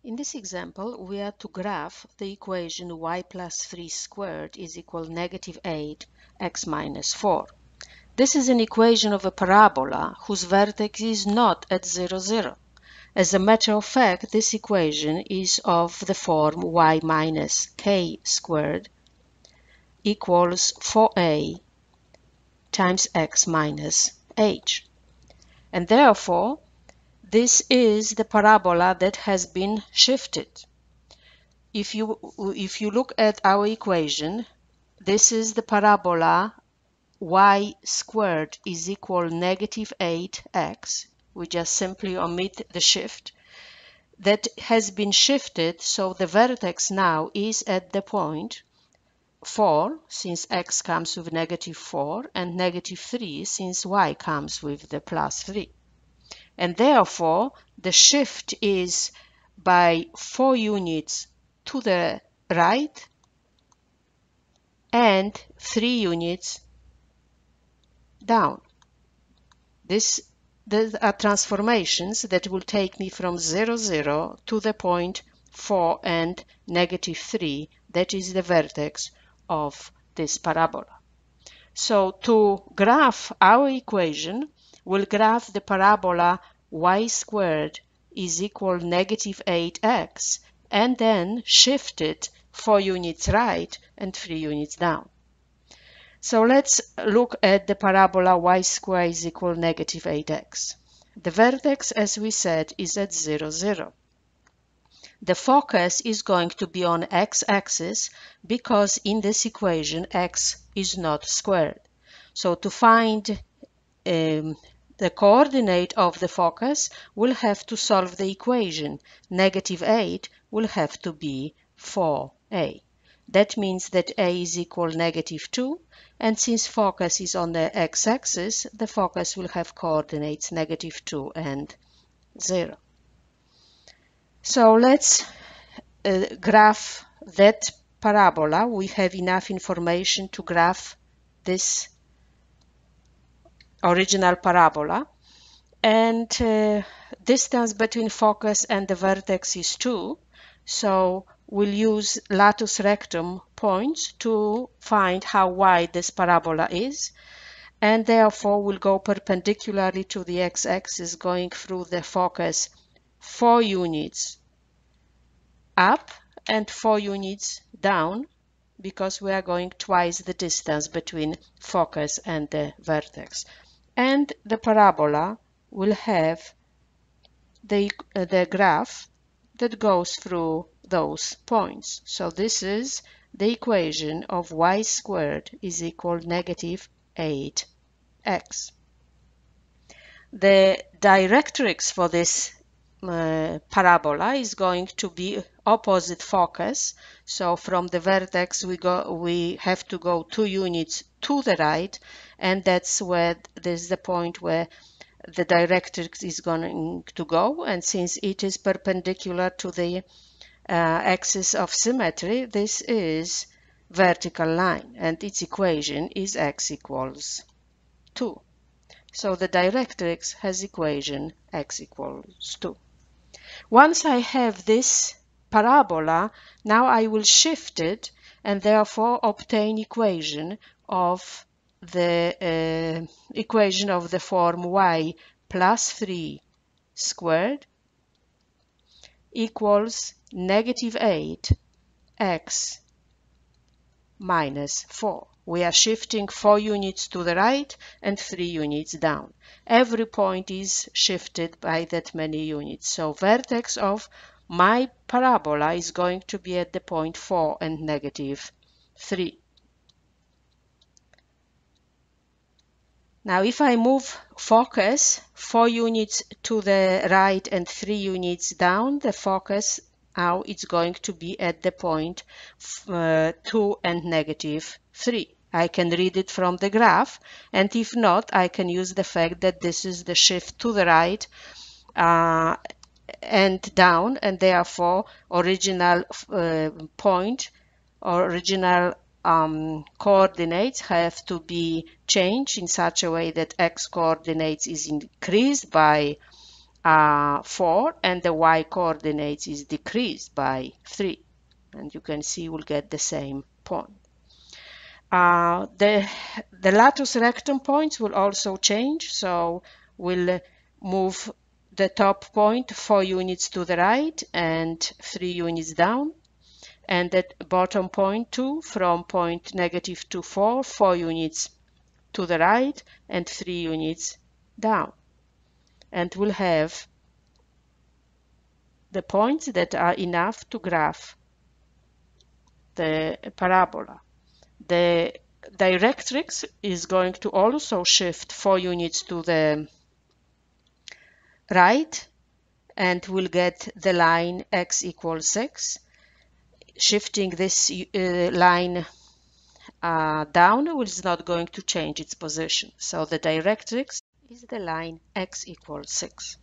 In this example, we are to graph the equation y plus 3 squared is equal negative 8x minus 4. This is an equation of a parabola whose vertex is not at 0, 0. As a matter of fact, this equation is of the form y minus k squared equals 4a times x minus h. And therefore, this is the parabola that has been shifted. If you look at our equation, this is the parabola y squared is equal negative 8x. We just simply omit the shift. That has been shifted, so the vertex now is at the point 4, since x comes with negative 4, and negative 3, since y comes with the plus 3. And therefore, the shift is by 4 units to the right and 3 units down. These are transformations that will take me from 0, 0 to the point 4 and negative 3. That is the vertex of this parabola. So to graph our equation, we'll graph the parabola y squared is equal negative 8x and then shift it 4 units right and 3 units down. So let's look at the parabola y squared is equal negative 8x. The vertex, as we said, is at 0, 0. The focus is going to be on x-axis because in this equation x is not squared. So to find the coordinate of the focus, we'll have to solve the equation. Negative 8 will have to be 4a. That means that a is equal negative 2, and since focus is on the x-axis, the focus will have coordinates negative 2 and 0. So let's graph that parabola. We have enough information to graph this original parabola, and distance between focus and the vertex is 2, so we'll use latus rectum points to find how wide this parabola is, and therefore we'll go perpendicularly to the x-axis, going through the focus 4 units up and 4 units down, because we are going twice the distance between focus and the vertex. And the parabola will have the graph that goes through those points. So this is the equation of y squared is equal negative 8x. The directrix for this parabola is going to be opposite focus. So from the vertex we have to go 2 units to the right, and that's where there's the point where the directrix is going to go, and since it is perpendicular to the axis of symmetry, this is vertical line, and its equation is x equals 2. So the directrix has equation x equals 2. Once I have this parabola, now I will shift it and therefore obtain equation of the form y plus 3 squared equals negative 8x minus 4. We are shifting 4 units to the right and 3 units down. Every point is shifted by that many units. So vertex of my parabola is going to be at the point 4 and negative 3. Now if I move focus 4 units to the right and 3 units down, the focus now it's going to be at the point 2 and negative 3. I can read it from the graph, and if not, I can use the fact that this is the shift to the right and down, and therefore original point, original coordinates have to be changed in such a way that x coordinates is increased by 4, and the y coordinates is decreased by 3. And you can see we'll get the same point. The latus rectum points will also change, so we'll move the top point 4 units to the right and 3 units down, and the bottom point 2 from point -2, 4 units to the right and 3 units down. And we'll have the points that are enough to graph the parabola. The directrix is going to also shift 4 units to the right, and we'll get the line x equals 6. Shifting this line down is not going to change its position. So the directrix is the line x equals 6.